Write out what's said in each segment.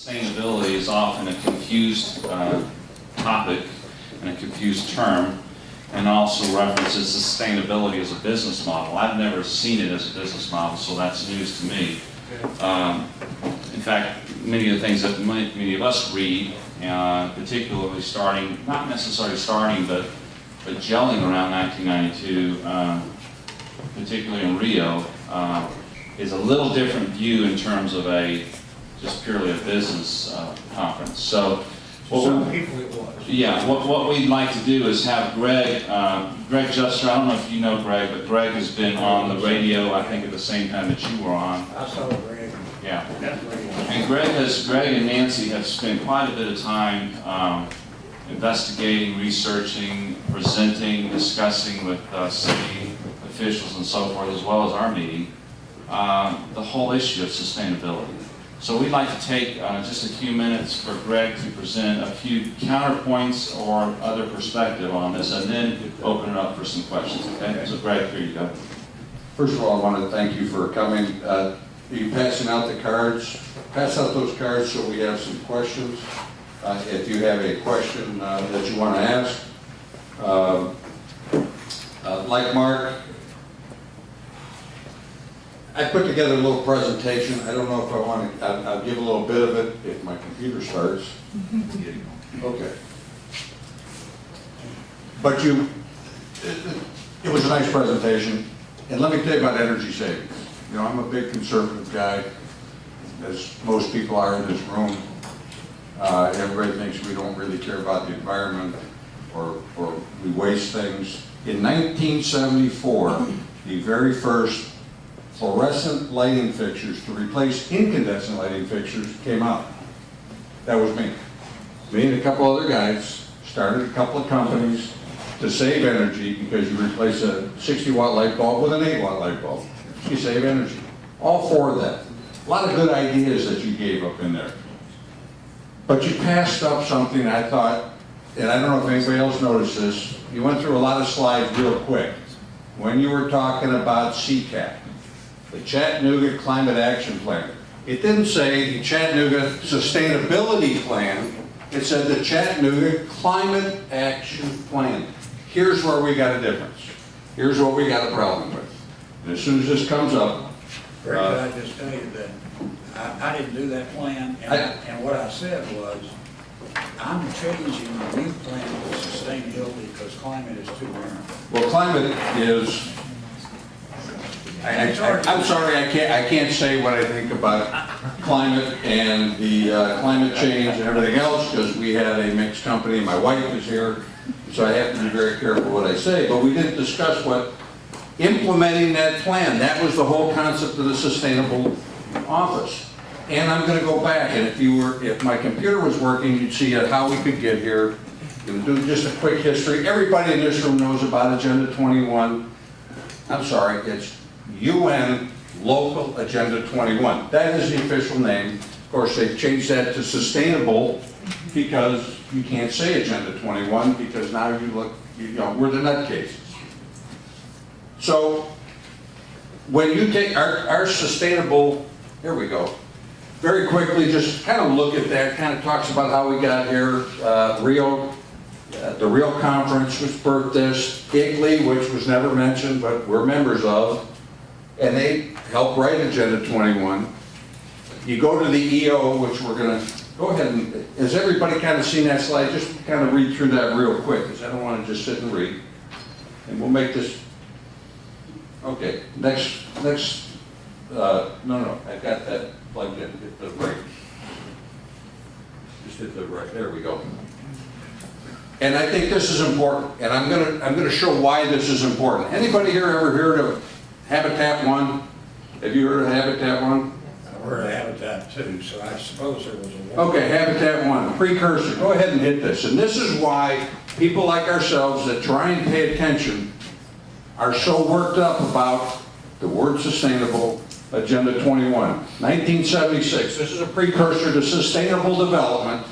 Sustainability is often a confused topic and a confused term, and also references sustainability as a business model. I've never seen it as a business model, so that's news to me. In fact, many of the things that many of us read, particularly starting, not necessarily starting, but gelling around 1992, particularly in Rio, is a little different view in terms of just purely a business conference. So, some people it was. Yeah, what we'd like to do is have Gregg Juster. I don't know if you know Gregg, but Gregg has been on the radio, I think, at the same time that you were on. I saw Gregg. Yeah. And Gregg and Nancy have spent quite a bit of time investigating, researching, presenting, discussing with city officials and so forth, as well as our meeting, the whole issue of sustainability. So we'd like to take just a few minutes for Gregg to present a few counterpoints or other perspective on this, and then open it up for some questions, okay? So Gregg, here you go. First of all, I want to thank you for coming. Are you passing out the cards? Pass out those cards so we have some questions. If you have a question that you want to ask. Like Mark, I put together a little presentation. I don't know if I want to, I'll give a little bit of it if my computer starts. Okay. But it was a nice presentation. And let me tell you about energy savings. You know, I'm a big conservative guy, as most people are in this room. Everybody thinks we don't really care about the environment or we waste things. In 1974, the very first fluorescent lighting fixtures to replace incandescent lighting fixtures came out. That was me. Me and a couple other guys started a couple of companies to save energy, because you replace a 60-watt light bulb with an 8-watt light bulb. You save energy. All four of that. A lot of good ideas that you gave up in there. But you passed up something I thought, and I don't know if anybody else noticed this, you went through a lot of slides real quick. When you were talking about CCAP, the Chattanooga Climate Action Plan, it didn't say the Chattanooga Sustainability Plan, it said the Chattanooga Climate Action Plan. Here's where we got a difference. Here's what we got a problem with. And as soon as this comes up, Gregg, could I just tell you that I didn't do that plan, and what I said was, I'm changing the new plan to sustainability because climate is too warm. well, climate is, I'm sorry, I can't say what I think about climate and the climate change and everything else, because we had a mixed company. My wife is here, so I have to be very careful what I say. But we didn't discuss what implementing that plan. That was the whole concept of the sustainable office. And I'm going to go back, and if my computer was working, you'd see how we could get here. Going to do just a quick history. Everybody in this room knows about Agenda 21. I'm sorry, it's UN Local Agenda 21. That is the official name. Of course, they've changed that to sustainable, because you can't say Agenda 21, because now we're the nutcases. So when you take our sustainable, here we go. Very quickly, just kind of look at that. Kind of talks about how we got here. Rio, the Rio conference was birthed this. ICLEI, which was never mentioned, but we're members of. And they helped write Agenda 21. You go to the EO, which we're going to go ahead and, has everybody kind of seen that slide? Just kind of read through that real quick, because I don't want to just sit and read. And we'll make this, okay, next, no, I got that plugged in, hit the right. Just hit the right, there we go. And I think this is important, and I'm gonna show why this is important. Anybody here ever heard of Habitat 1? Have you heard of Habitat 1? I heard of Habitat 2, so I suppose there was a... Okay, Habitat 1, precursor. Go ahead and hit this. And this is why people like ourselves that try and pay attention are so worked up about the word sustainable, Agenda 21. 1976, this is a precursor to sustainable development.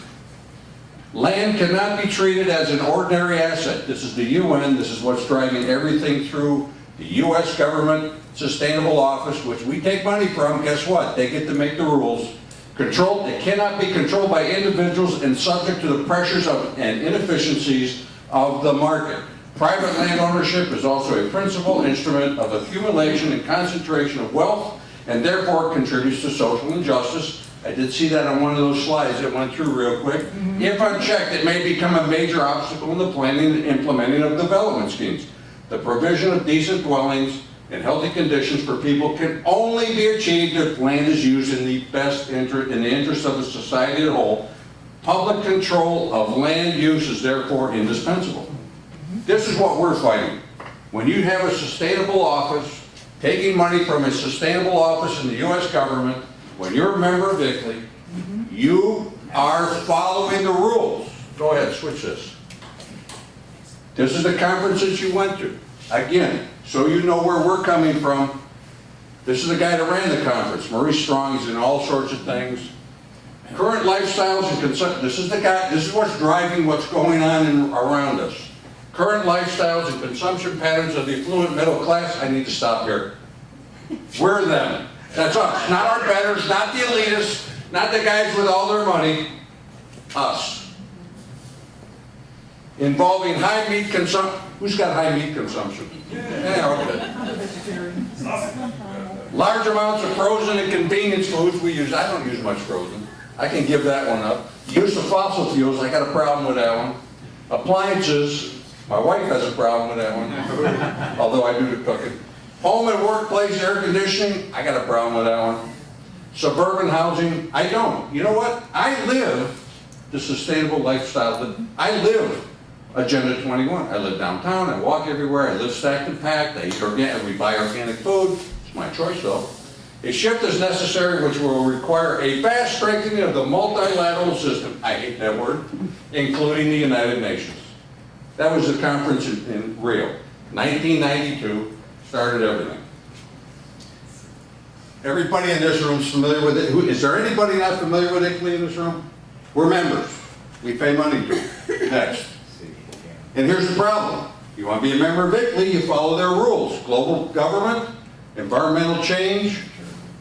Land cannot be treated as an ordinary asset. This is the UN, this is what's driving everything through the US government sustainable office, which we take money from. Guess what? They get to make the rules. It cannot be controlled by individuals and subject to the pressures of and inefficiencies of the market. Private land ownership is also a principal instrument of accumulation and concentration of wealth, and therefore contributes to social injustice. I did see that on one of those slides that went through real quick. If unchecked, it may become a major obstacle in the planning and implementing of development schemes. The provision of decent dwellings and healthy conditions for people can only be achieved if land is used in the best interest, in the interest of the society as a whole. Public control of land use is therefore indispensable. This is what we're fighting. When you have a sustainable office, taking money from a sustainable office in the U.S. government, when you're a member of ICLEI, you are following the rules. Go ahead, switch this. This is the conference that you went to. Again, so you know where we're coming from. This is the guy that ran the conference. Maurice Strong, he's in all sorts of things. Current lifestyles and consumption. This is the guy, this is what's driving what's going on around us. Current lifestyles and consumption patterns of the affluent middle class. I need to stop here. We're them. That's us. Not our betters, not the elitists, not the guys with all their money. Us. Involving high meat consumption. Who's got high meat consumption? Yeah, okay. Large amounts of frozen and convenience foods we use. I don't use much frozen. I can give that one up. Use of fossil fuels. I got a problem with that one. Appliances. My wife has a problem with that one, although I do the cooking. Home and workplace air conditioning, I got a problem with that one. Suburban housing, I don't. You know what? I live the sustainable lifestyle. I live Agenda 21. I live downtown, I walk everywhere, I live stacked and packed, I eat organic, we buy organic food. It's my choice though. A shift is necessary which will require a vast strengthening of the multilateral system, I hate that word, including the United Nations. That was the conference in Rio, 1992, started everything. Everybody in this room is familiar with it. Is there anybody not familiar with ICLEI in this room? We're members. We pay money to it. Next. And here's the problem. You want to be a member of ICLEI, you follow their rules. Global government, environmental change,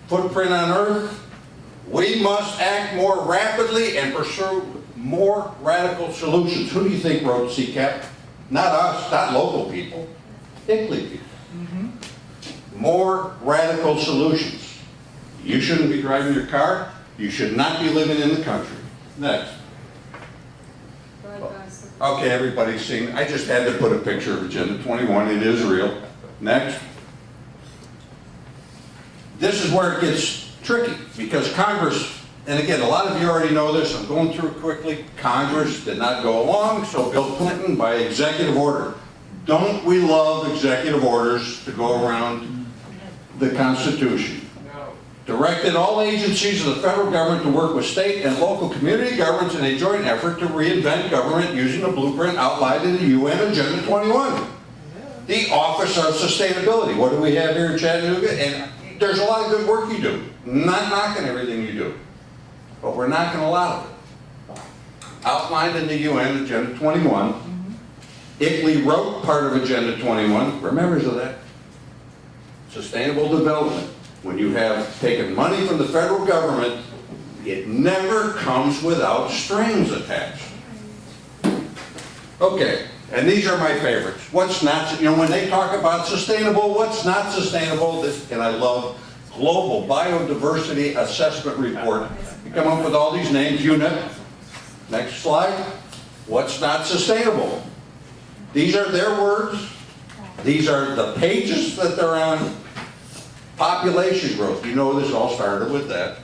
footprint on Earth. We must act more rapidly and pursue more radical solutions. Who do you think wrote CCAP? Not us, not local people. ICLEI people. More radical solutions. You shouldn't be driving your car. You should not be living in the country. Next. Okay, everybody's seen. I just had to put a picture of Agenda 21. It is real. Next. This is where it gets tricky because Congress, and again, a lot of you already know this. I'm going through it quickly. Congress did not go along, so Bill Clinton, by executive order. Don't we love executive orders to go around the Constitution? Directed all agencies of the federal government to work with state and local community governments in a joint effort to reinvent government using the blueprint outlined in the UN Agenda 21. The Office of Sustainability. What do we have here in Chattanooga? And there's a lot of good work you do. Not knocking everything you do. But we're knocking a lot of it. Outlined in the UN Agenda 21. ICLEI wrote part of Agenda 21. We're members of that. Sustainable development. When you have taken money from the federal government, it never comes without strings attached. Okay, and these are my favorites. What's not, you know, when they talk about sustainable, what's not sustainable, this, and I love Global Biodiversity Assessment Report. You come up with all these names, UNEP. Next slide. What's not sustainable? These are their words. These are the pages that they're on. Population growth, you know this all started with that.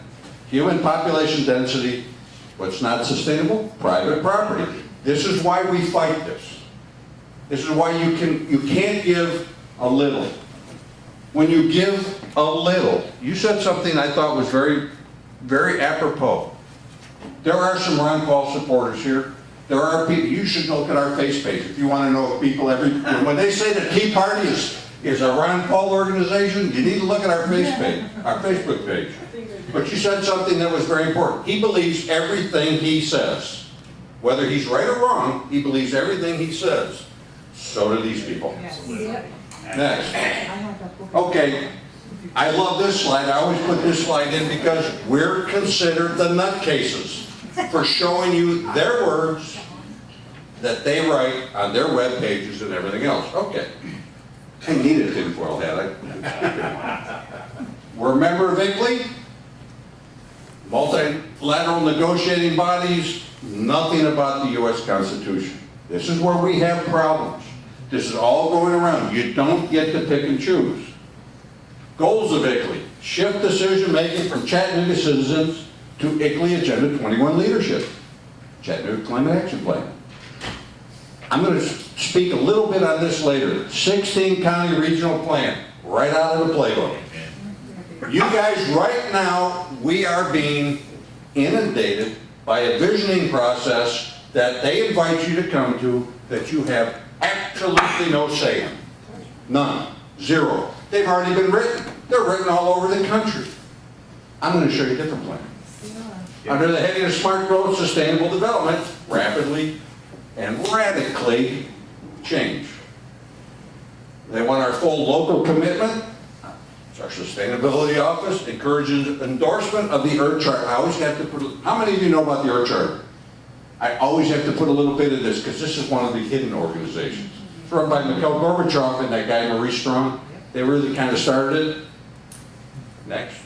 Human population density, what's not sustainable? Private property. This is why we fight this. This is why you can't give a little. When you give a little, you said something I thought was very, very apropos. There are some Ron Paul supporters here. There are people, you should look at our face page if you want to know if people when they say the Tea Party is a Ron Paul organization, you need to look at our Facebook page. But you said something that was very important. He believes everything he says. Whether he's right or wrong, he believes everything he says. So do these people. Next. Okay, I love this slide. I always put this slide in because we're considered the nutcases for showing you their words that they write on their web pages and everything else. Okay. I needed a tinfoil hat. We're a member of ICLEI, multilateral negotiating bodies, nothing about the U.S. Constitution. This is where we have problems. This is all going around. You don't get to pick and choose. Goals of ICLEI: shift decision-making from Chattanooga citizens to ICLEI Agenda 21 leadership. Chattanooga Climate Action Plan. I'm going to speak a little bit on this later. 16 county regional plan, right out of the playbook. You guys, right now, we are being inundated by a visioning process that they invite you to come to that you have absolutely no say in. None. Zero. They've already been written. They're written all over the country. I'm going to show you a different plan. Under the heading of Smart Growth, Sustainable Development, rapidly and radically change. They want our full local commitment. It's our sustainability office encourages endorsement of the Earth Charter. I always have to put, how many of you know about the Earth Charter? I always have to put a little bit of this because this is one of the hidden organizations. It's run by Mikhail Gorbachev and that guy Maurice Strong. They really kind of started it. Next.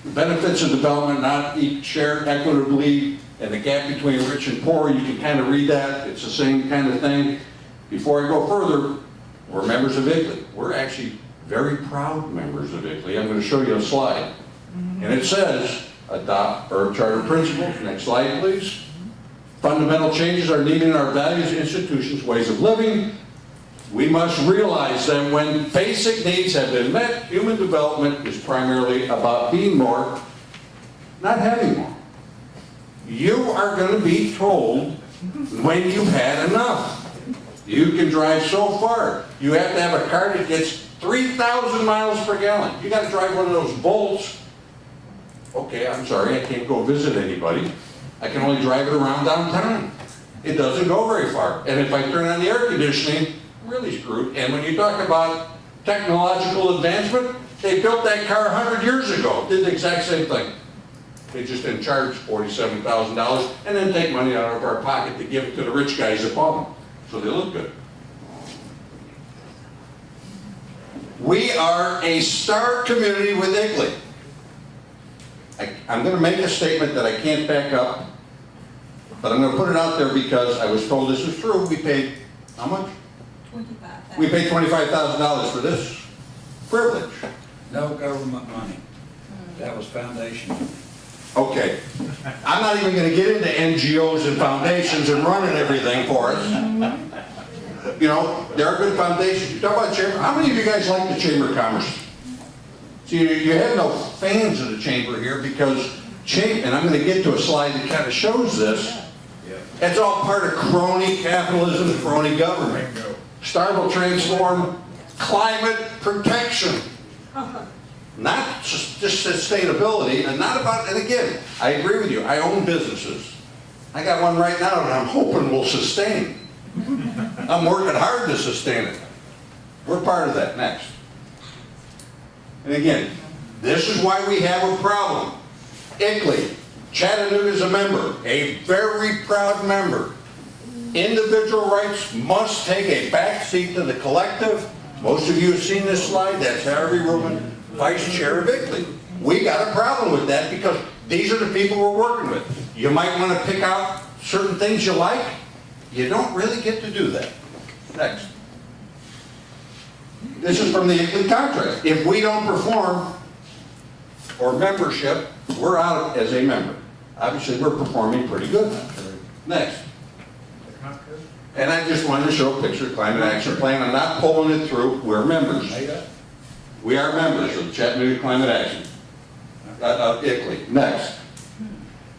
The benefits of development not shared equitably, and the gap between rich and poor, you can kind of read that. It's the same kind of thing. Before I go further, we're members of ICLEI. We're actually very proud members of ICLEI. I'm going to show you a slide. And it says, adopt Earth Charter principles. Next slide, please. Fundamental changes are needed in our values, institutions, ways of living. We must realize that when basic needs have been met, human development is primarily about being more, not having more. You are going to be told when you've had enough. You can drive so far. You have to have a car that gets 3,000 miles per gallon. You got to drive one of those Bolts. Okay, I'm sorry, I can't go visit anybody. I can only drive it around downtown. It doesn't go very far. And if I turn on the air conditioning, I'm really screwed. And when you talk about technological advancement, they built that car 100 years ago. Did the exact same thing. They just didn't charge $47,000 and then take money out of our pocket to give it to the rich guys that bought them. So they look good. We are a star community with ICLEI. I'm going to make a statement that I can't back up, but I'm going to put it out there because I was told this is true. We paid, how much? $25,000. We paid $25,000 for this privilege. No government money. That was foundation money. Okay. I'm not even going to get into NGOs and foundations and running everything for us. You know, there are good foundations. You talk about chamber. How many of you guys like the Chamber of Commerce? See, you have no fans of the Chamber here because, and I'm going to get to a slide that kind of shows this. It's all part of crony capitalism, crony government. Starve will transform climate protection. Not just sustainability, and not about, and again, I agree with you, I own businesses. I got one right now that I'm hoping will sustain. I'm working hard to sustain it. We're part of that. Next. And again, this is why we have a problem. ICLEI, Chattanooga is a member, a very proud member. Individual rights must take a back seat to the collective. Most of you have seen this slide. That's Harvey Rubin, Vice Chair of ICLEI. We got a problem with that because these are the people we're working with. You might want to pick out certain things you like. You don't really get to do that. Next. This is from the ICLEI contract. If we don't perform, or membership, we're out as a member. Obviously, we're performing pretty good. Next. And I just wanted to show a picture of Climate Action Plan. I'm not pulling it through. We're members. We are members of Chattanooga Climate Action, ICLEI. Next.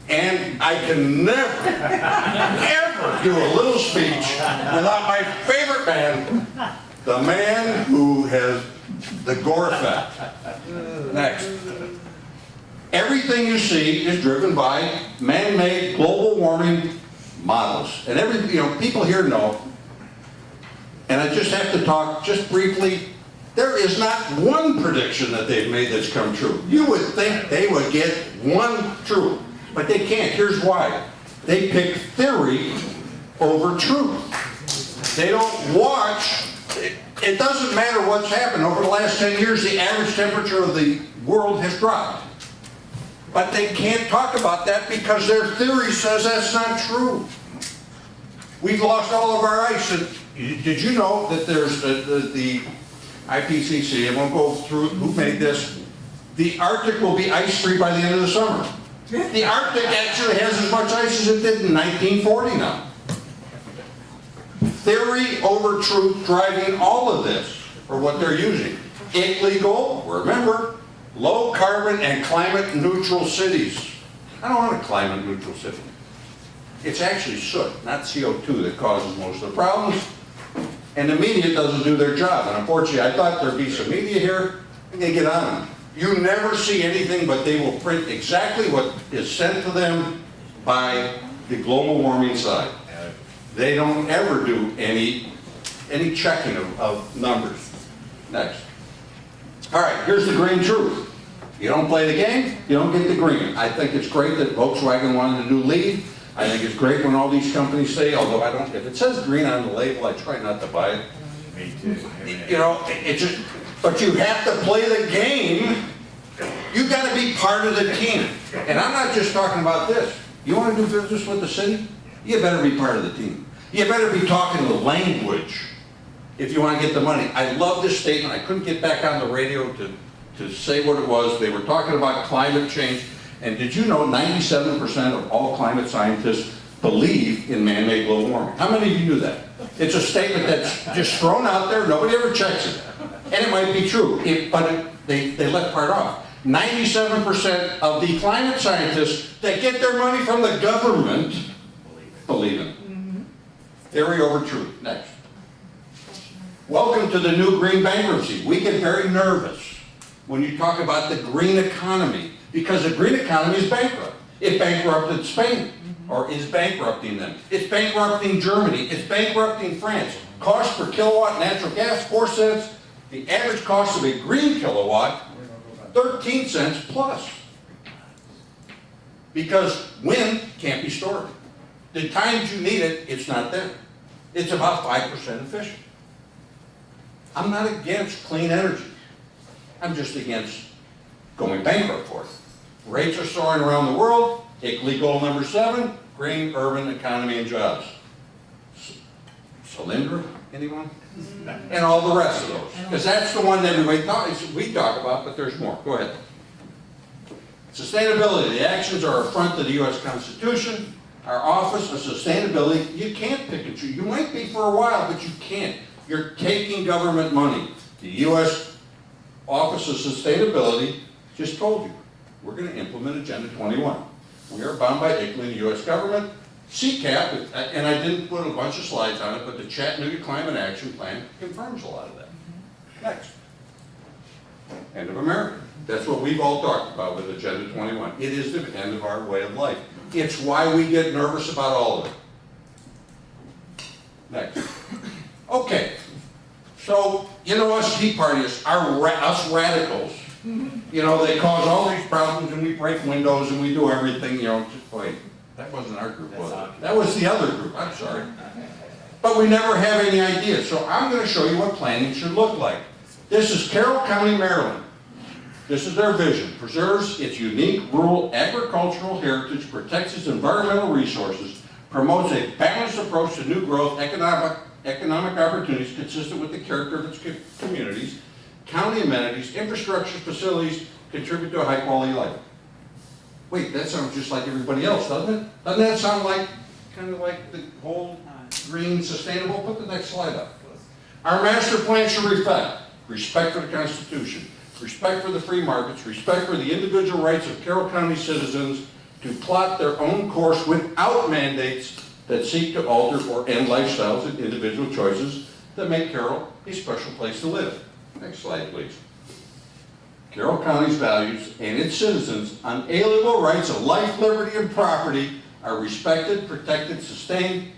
And I can never, ever do a little speech without my favorite man, the man who has the gore effect. Next. Everything you see is driven by man-made global warming models. And people here know, and I just have to talk just briefly There is not one prediction that they've made that's come true. You would think they would get one true, but they can't. Here's why. They pick theory over truth. They don't watch. It doesn't matter what's happened. Over the last 10 years, the average temperature of the world has dropped. But they can't talk about that because their theory says that's not true. We've lost all of our ice. And did you know that there's the IPCC, I won't go through who made this, the Arctic will be ice-free by the end of the summer. The Arctic actually has as much ice as it did in 1940 now. Theory over truth driving all of this, for what they're using. ICLEI goal, remember, low carbon and climate neutral cities. I don't want a climate neutral city. It's actually soot, not CO2, that causes most of the problems. And the media doesn't do their job. And unfortunately, I thought there'd be some media here, and they get on them. You never see anything, but they will print exactly what is sent to them by the global warming side. They don't ever do any checking of numbers. Next. All right, here's the green truth. You don't play the game, you don't get the green. I think it's great that Volkswagen wanted a new lead. I think it's great when all these companies say, although I don't, if it says green on the label, I try not to buy it. Me too. You know, it's just, but you have to play the game. You got to be part of the team. And I'm not just talking about this. You want to do business with the city? You better be part of the team. You better be talking the language if you want to get the money. I love this statement. I couldn't get back on the radio to say what it was. They were talking about climate change. And did you know 97% of all climate scientists believe in man-made global warming? How many of you knew that? It's a statement that's just thrown out there. Nobody ever checks it. And it might be true, they left part off. 97% of the climate scientists that get their money from the government believe it. Theory over truth. Next. Welcome to the new green bankruptcy. We get very nervous when you talk about the green economy because the green economy is bankrupt. It bankrupted Spain, or is bankrupting them. It's bankrupting Germany. It's bankrupting France. Cost per kilowatt natural gas, 4 cents. The average cost of a green kilowatt, 13 cents plus. Because wind can't be stored. The times you need it, it's not there. It's about 5% efficient. I'm not against clean energy. I'm just against going bankrupt for it. Rates are soaring around the world. ICLEI goal number 7, green urban economy and jobs. Solyndra, anyone? And all the rest of those. Because that's the one that we talk about, but there's more. Go ahead. Sustainability. The actions are an affront to the U.S. Constitution. Our Office of Sustainability, you can't pick and choose. You might be for a while, but you can't. You're taking government money. The U.S. Office of Sustainability just told you, we're going to implement Agenda 21. We are bound by ICLEI and the U.S. government. CCAP, and I didn't put a bunch of slides on it, but the Chattanooga Climate Action Plan confirms a lot of that. Next. End of America. That's what we've all talked about with Agenda 21. It is the end of our way of life. It's why we get nervous about all of it. Next. Okay. So, you know, us Tea Partists, us radicals, you know, they cause all these problems and we break windows and we do everything, you know, just wait. That wasn't our group, was it? That was the other group, I'm sorry. But we never have any ideas. So I'm going to show you what planning should look like. This is Carroll County, Maryland. This is their vision. Preserves its unique rural agricultural heritage, protects its environmental resources, promotes a balanced approach to new growth, economic opportunities consistent with the character of its communities, county amenities, infrastructure, facilities, contribute to a high quality life. Wait, that sounds just like everybody else, doesn't it? Doesn't that sound like, kind of like the whole green sustainable? Put the next slide up. Our master plan should reflect respect for the Constitution, respect for the free markets, respect for the individual rights of Carroll County citizens to plot their own course without mandates that seek to alter or end lifestyles and individual choices that make Carroll a special place to live. Next slide, please. Carroll County's values and its citizens' unalienable rights of life, liberty, and property are respected, protected, sustained.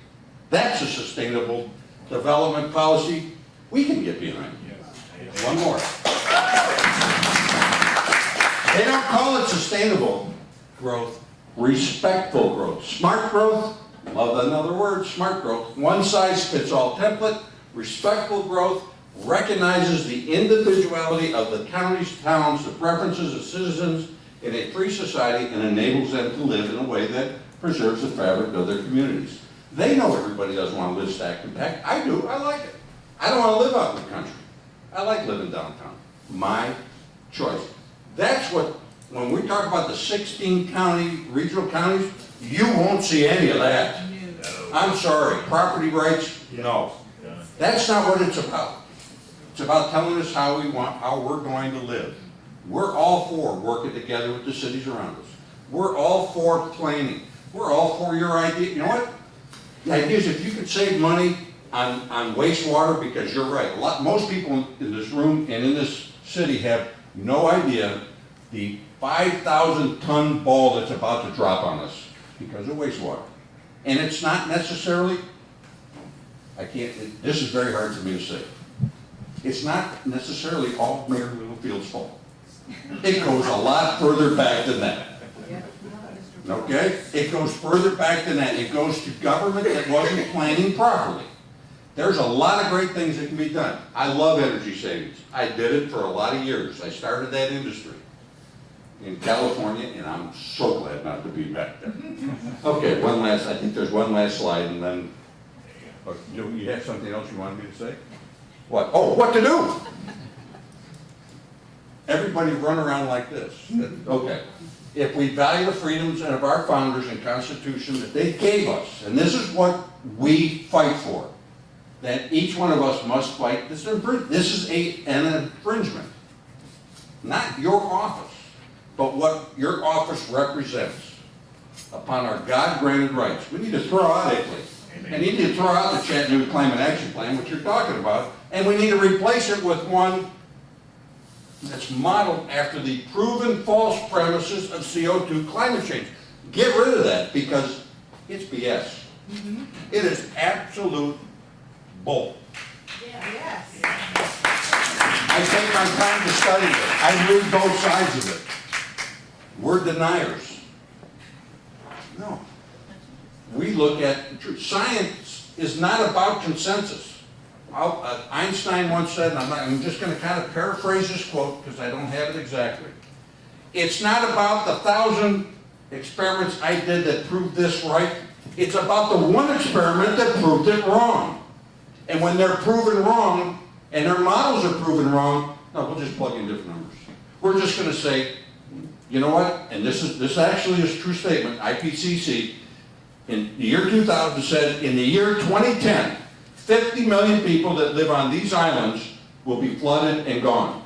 That's a sustainable development policy we can get behind. One more. They don't call it sustainable growth, respectful growth. Smart growth, love another word, smart growth. One size fits all template. Respectful growth recognizes the individuality of the counties, towns, the preferences of citizens in a free society and enables them to live in a way that preserves the fabric of their communities. They know everybody doesn't want to live stacked and packed. I do, I like it. I don't want to live out in the country. I like living downtown. My choice. That's what, when we talk about the 16 county, regional counties, you won't see any of that. I'm sorry, property rights, no. That's not what it's about. It's about telling us how we're going to live. We're all for working together with the cities around us. We're all for planning. We're all for your idea. You know what? The idea is if you could save money on wastewater, because you're right, most people in this room and in this city have no idea the 5,000 ton ball that's about to drop on us because of wastewater. And it's not necessarily, this is very hard for me to say. It's not necessarily all Mayor Littlefield's fault. It goes a lot further back than that. Okay? It goes further back than that. It goes to government that wasn't planning properly. There's a lot of great things that can be done. I love energy savings. I did it for a lot of years. I started that industry in California, and I'm so glad not to be back there. Okay, I think there's one last slide, and then, you have something else you wanted me to say? What? Oh, what to do? Everybody run around like this. Okay. If we value the freedoms of our founders and Constitution that they gave us, and this is what we fight for, that each one of us must fight. This is an infringement. Not your office, but what your office represents upon our God-granted rights. We need to throw out ICLEI. And you need to throw out the Chattanooga Climate Action Plan, which you're talking about, and we need to replace it with one that's modeled after the proven false premises of CO2 climate change. Get rid of that because it's BS. It is absolute bull. Yes. I take my time to study it. I read both sides of it. We're deniers. No. We look at truth. Science is not about consensus. Einstein once said, and I'm just going to kind of paraphrase this quote because I don't have it exactly. It's not about the 1,000 experiments I did that proved this right. It's about the one experiment that proved it wrong. And when they're proven wrong, and their models are proven wrong, no, we'll just plug in different numbers. We're just going to say, you know what? And this actually is a true statement. IPCC in the year 2000 said in the year 2010, 50 million people that live on these islands will be flooded and gone.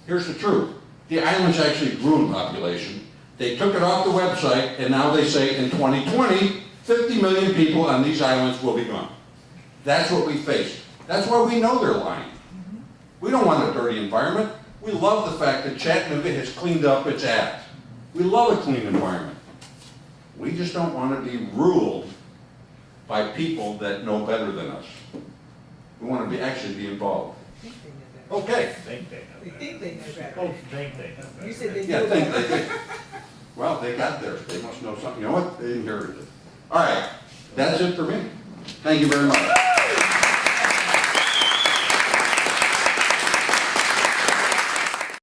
Here's the truth. The islands actually grew in population. They took it off the website, and now they say in 2020, 50 million people on these islands will be gone. That's what we face. That's why we know they're lying. We don't want a dirty environment. We love the fact that Chattanooga has cleaned up its act. We love a clean environment. We just don't want to be ruled by people that know better than us. We want to actually be involved. Okay. We think they know better. Oh, think they know better. You said they Yeah, know think better. they did. Well, they got there. They must know something. You know what? They inherited it. All right. That's it for me. Thank you very much.